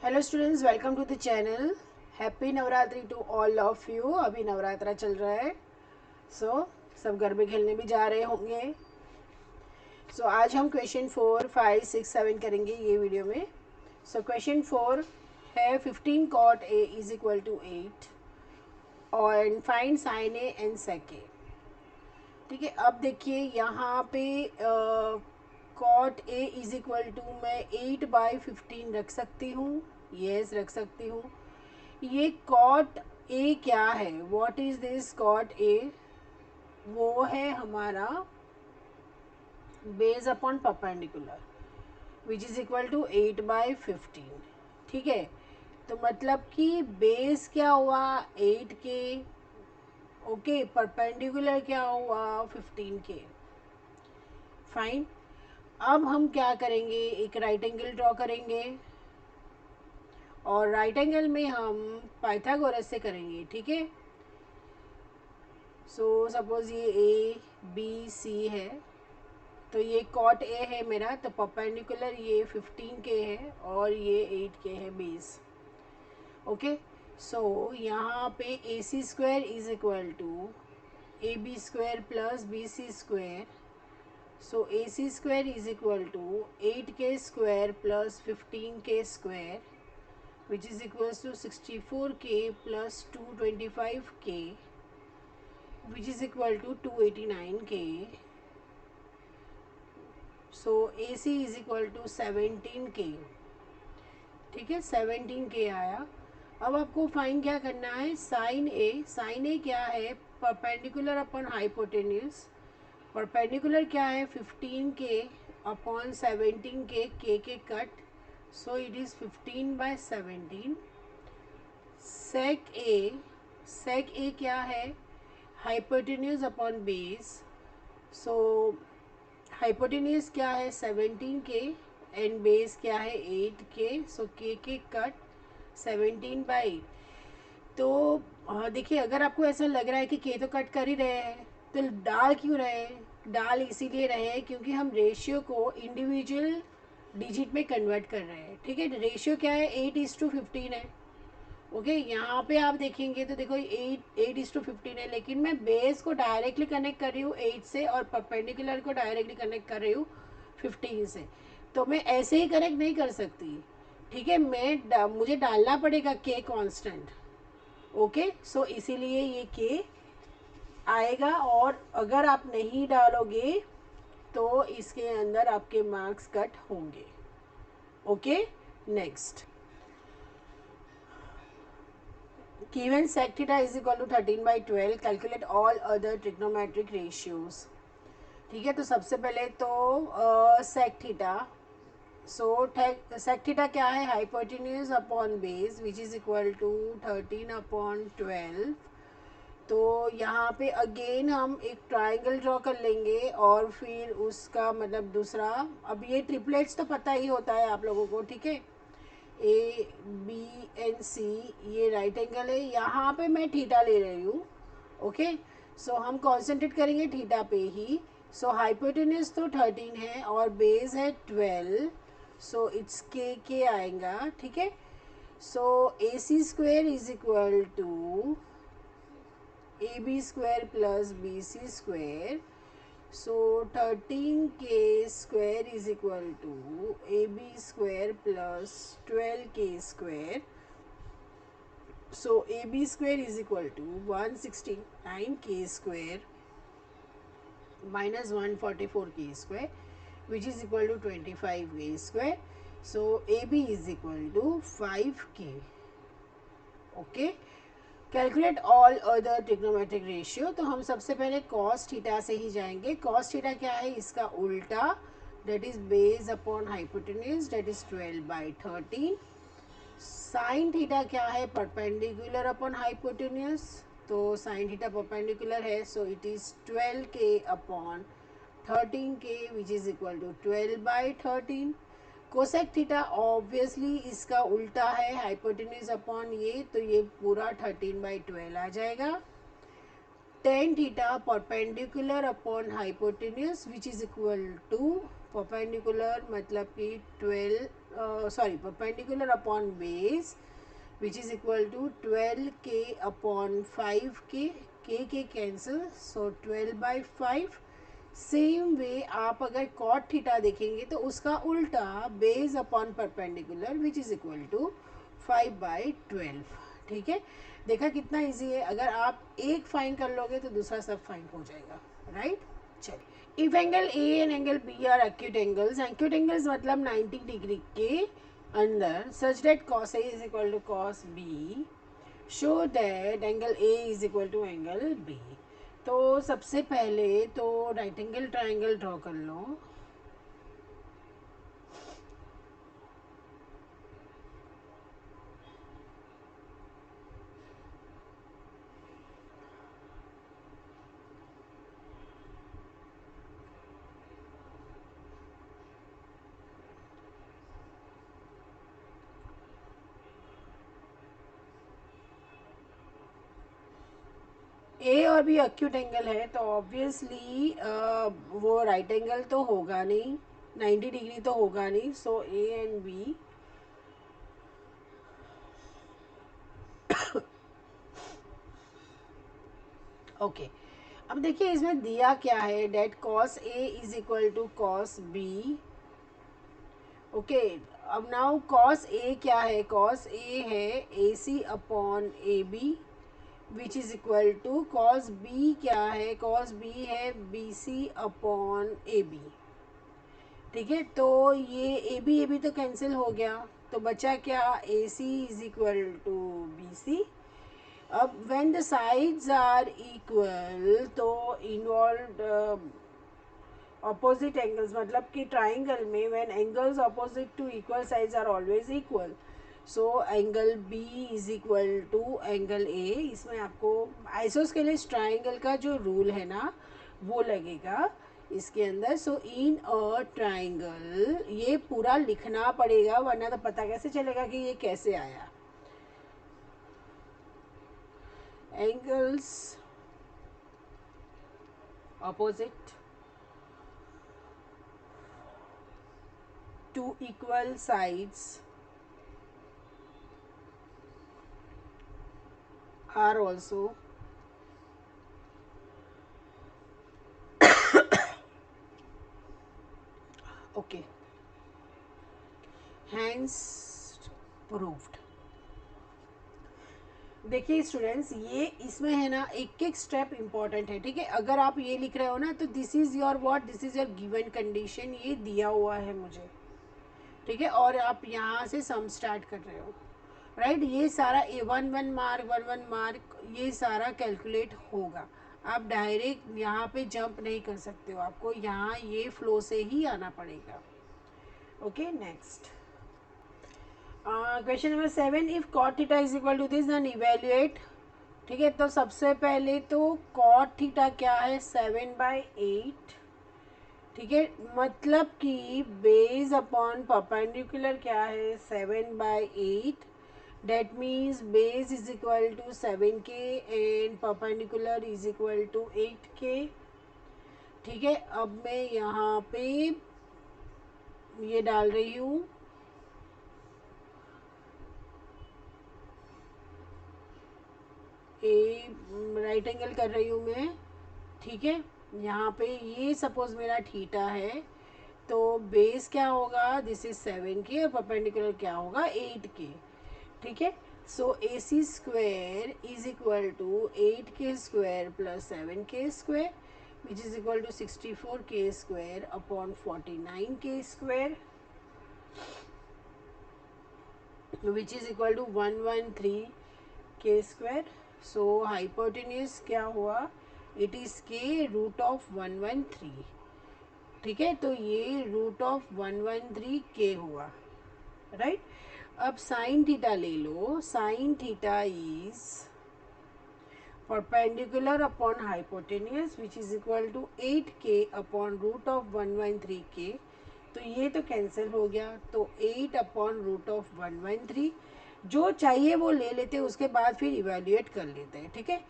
Hello students, welcome to the channel. Happy Navratri to all of you. अभी नवरात्रा चल रहा है, सब गरबे खेलने भी जा रहे होंगे। आज हम क्वेश्चन 4, 5, 6, 7 करेंगे ये वीडियो में। क्वेश्चन 4 है 15 cot A is equal to 8 और find sine A and sec A. ठीक है, अब देखिए यहाँ पे cot A is equal to मैं 8/15 रख सकती हूँ। यस, रख सकती हूँ। ये कॉट ए क्या है? What is this cot A? वो है हमारा base upon perpendicular which is equal to 8/15। ठीक है, तो मतलब कि बेस क्या हुआ 8 के, ओके, परपेंडिकुलर क्या हुआ 15 के। फाइन। अब हम क्या करेंगे, एक राइट एंगल ड्रॉ करेंगे और राइट एंगल में हम पाइथागोरस से करेंगे। ठीक है, सपोज़ ये ए बी सी है, तो ये कॉट ए है मेरा, तो परपेंडिकुलर ये 15 के है और ये 8 के है बेस। ओके, यहाँ पे A C square is equal to A B square plus B C square. A C square is equal to 8 के स्क्वायर प्लस 15 के square which is equals to 64 के प्लस 225 के which is equal to 289 K. AC is equal to 17K. ठीक है, 17K आया। अब आपको fine क्या करना है, साइन ए क्या है, परपेंडिकुलर अपॉन हाइपोटेन्यूज। परपेंडिकुलर क्या है 15K अपॉन 17K, के कट, इट इज़ 15/17। सेक ए क्या है, हाइपोटेन्यूज अपॉन बेस। सो हाइपोटेन्यूज क्या है 17K एंड बेस क्या है 8K। के कट 17/8। तो देखिए, अगर आपको ऐसा लग रहा है कि के तो कट कर ही रहे हैं, तो डाल क्यों रहे हैं? डाल इसीलिए रहे हैं क्योंकि हम रेशियो को इंडिविजुअल डिजिट में कन्वर्ट कर रहे हैं। ठीक है, रेशियो क्या है 8:15 है। ओके, यहाँ पे आप देखेंगे तो देखो 8:15 है, लेकिन मैं बेस को डायरेक्टली कनेक्ट कर रही हूँ 8 से और परपेंडिकुलर को डायरेक्टली कनेक्ट कर रही हूँ 15 से। तो मैं ऐसे ही कनेक्ट नहीं कर सकती। ठीक है, मुझे डालना पड़ेगा के कांस्टेंट। ओके, इसीलिए ये के आएगा, और अगर आप नहीं डालोगे तो इसके अंदर आपके मार्क्स कट होंगे। Okay, next. Given sec theta is equal to 13/12, calculate all other trigonometric ratios. ठीक है, तो सबसे पहले तो सेक थीटा। सेक थीटा क्या है, hypotenuse upon base which is equal to 13/12। तो यहाँ पे अगेन हम एक ट्राइंगल ड्रॉ कर लेंगे और फिर उसका मतलब दूसरा, अब ये ट्रिपलेट्स तो पता ही होता है आप लोगों को। ठीक है, ए बी एंड सी ये राइट एंगल है, यहाँ पे मैं थीटा ले रही हूँ। ओके, हम कॉन्सेंट्रेट करेंगे थीटा पे ही। हाइपोटेन्यूज तो 13 है और बेस है 12, इट्स के आएगा। ठीक है, A C square is equal to A B square plus B C square. 13K square is equal to AB square plus 12K square. AB square is equal to 169K square minus 144K square which is equal to 25K square. AB is equal to 5K. Okay. Calculate all other trigonometric ratio. तो हम सबसे पहले cos theta से ही जाएंगे। Cos theta क्या है, इसका उल्टा, that is base upon hypotenuse, that is 12/13। Sine theta क्या है, परपेंडिकुलर अपॉन हाइपोटेन्यूज, तो साइन थीटा परपेंडिकुलर है, it is 12K upon 13K which is equal to 12/13। Cosec theta obviously इसका उल्टा है, हाइपोटेन्यूज अपॉन ये, तो ये पूरा 13/12 आ जाएगा। Tan theta perpendicular upon hypotenuse which is equal to, perpendicular मतलब कि 12 sorry, perpendicular upon base, which is equal to 12k upon 5k, k cancel, so 12/5. Same way आप अगर कॉट थीटा देखेंगे तो उसका उल्टा base upon perpendicular which is equal to 5/12. ठीक है, देखा कितना इजी है. अगर आप एक फाइन कर लोगे तो दूसरा सब फाइन हो जाएगा. राइट, चलिए. If angle A and angle B are acute angles मतलब 90 डिग्री के अंदर, such that cos A is equal to cos B, show that angle A is equal to angle B. तो सबसे पहले तो राइट एंगल ट्राइंगल ड्रॉ कर लो. ए और B acute angle है तो ऑब्वियसली वो राइट एंगल तो होगा नहीं, 90 डिग्री तो होगा नहीं. So A and B, okay. अब देखिए इसमें दिया क्या है, that cos A is equal to cos B. Okay, अब नाउ कॉस ए क्या है, कॉस ए है A C upon A B which is equal to cos B क्या है, कॉस बी है B C upon A B. ठीक है, तो ये ए बी तो कैंसिल हो गया, तो बचा क्या, A C is equal to B C. अब when the sides are equal तो इन्वॉल्व ऑपोजिट एंगल्स, मतलब कि ट्राइंगल में when angles opposite to equal sides are always equal, so angle B is equal to angle A. इसमें आपको isosceles triangle का जो rule है ना वो लगेगा इसके अंदर. सो इन अ ट्राइंगल, ये पूरा लिखना पड़ेगा वरना तो पता कैसे चलेगा कि ये कैसे आया. Angles opposite to equal sides are also okay, hence proved. देखिए स्टूडेंट्स, ये इसमें है ना एक एक स्टेप इम्पॉर्टेंट है. ठीक है, अगर आप ये लिख रहे हो ना तो this is your what, this is your given condition, ये दिया हुआ है मुझे. ठीक है, और आप यहाँ से सम स्टार्ट कर रहे हो. राइट, ये सारा ए 1 1 मार्क ये सारा कैलकुलेट होगा. आप डायरेक्ट यहाँ पे जंप नहीं कर सकते हो, आपको यहाँ ये फ्लो से ही आना पड़ेगा. Okay, next question number 7. If cot theta is equal to this then evaluate. ठीक है, तो सबसे पहले तो कॉट थीटा क्या है, 7/8. ठीक है, मतलब कि बेस अपॉन परपेंडिकुलर क्या है, 7/8. That means base is equal to 7k and perpendicular is equal to 8k. ठीक है, अब मैं यहाँ पे ये डाल रही हूँ, ए राइट एंगल कर रही हूँ मैं. ठीक है, यहाँ पे ये सपोज मेरा थीटा है तो बेस क्या होगा, दिस इज 7k और परपेंडिकुलर क्या होगा, 8k. ठीक है, so A C square is equal to 8k square plus 7k square which is equal to 64k square upon 49k square which is equal to 113k square. So hypotenuse क्या हुआ, it is K root of 113. ठीक है, तो ये root of 113k हुआ. Right, अब sine theta ले लो. Sine theta is perpendicular upon hypotenuse which is equal to 8k upon root of 113k. तो ये तो कैंसिल हो गया, तो 8 अपॉन रूट ऑफ 113. जो चाहिए वो ले लेते हैं, उसके बाद फिर इवेल्युएट कर लेते हैं. ठीक है,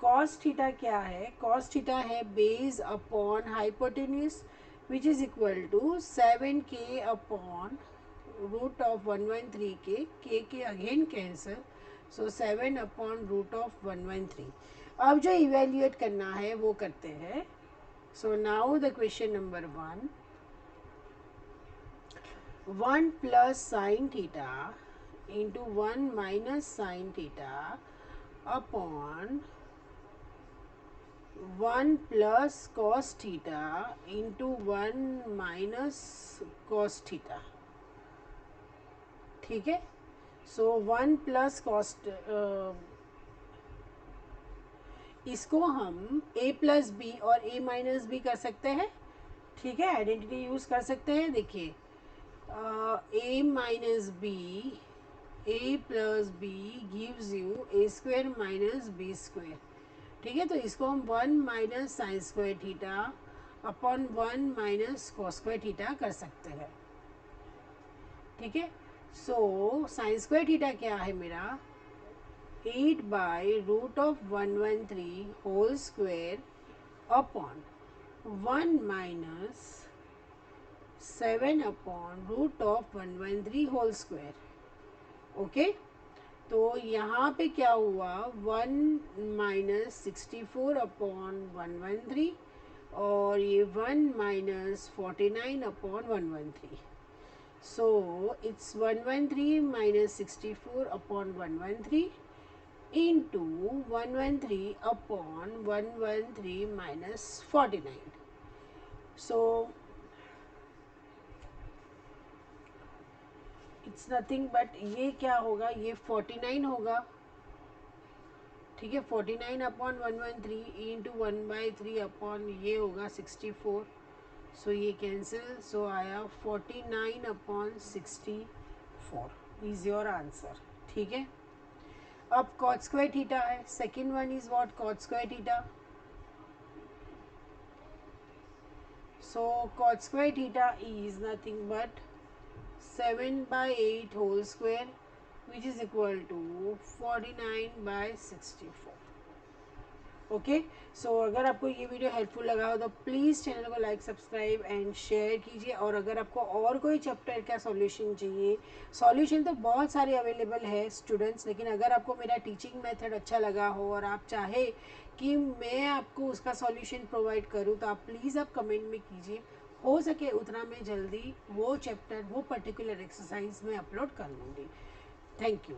कॉस थीटा क्या है, कॉस थीटा है base upon hypotenuse which is equal to 7k upon root of 113 के again cancel, so 7 upon root of 113। अब जो इवेल्यूएट करना है वो करते हैं। So now the question number 1, 1 plus sine theta into 1 minus sine theta upon 1 plus cos theta into 1 minus cos theta. ठीक है, सो 1 प्लस कॉस, इसको हम a प्लस बी और a माइनस बी कर सकते हैं। ठीक है, आइडेंटिटी यूज़ कर सकते हैं। देखिए a minus B, a plus B gives you a square minus B square. ठीक है, तो इसको हम 1 minus sine square theta upon 1 minus cos square theta कर सकते हैं। ठीक है, सो साइन स्क्वायर थीटा क्या है मेरा, 8 by root of 113 whole square upon 1 minus 7 upon root of 113 whole square. Okay, तो यहाँ पे क्या हुआ, 1 माइनस 64 अपॉन 113 और ये 1 minus 49 upon 113। So it's 113 minus 64 upon 113 into 113 upon 113 minus 49। So it's nothing but ये क्या होगा, ये 49 होगा। ठीक है, 49 अपॉन 113 इंटू 1/3 अपॉन ये होगा 64। सो ये कैंसिल, सो आया 49 अपॉन 64 इज़ योर आंसर। ठीक है, अब कॉट स्क्वायर थीटा है, second one is what, cot square theta. So cot square theta is nothing but 7/8 whole square which is equal to 49/64। Okay, so अगर आपको ये वीडियो हेल्पफुल लगा हो तो प्लीज़ चैनल को लाइक, सब्सक्राइब एंड शेयर कीजिए। और अगर आपको और कोई चैप्टर का सॉल्यूशन चाहिए, सॉल्यूशन तो बहुत सारे अवेलेबल है स्टूडेंट्स, लेकिन अगर आपको मेरा टीचिंग मेथड अच्छा लगा हो और आप चाहे कि मैं आपको उसका सॉल्यूशन प्रोवाइड करूँ तो आप प्लीज़ आप कमेंट में कीजिए। हो सके उतना मैं जल्दी वो चैप्टर, वो पर्टिकुलर एक्सरसाइज में अपलोड कर लूँगी। Thank you.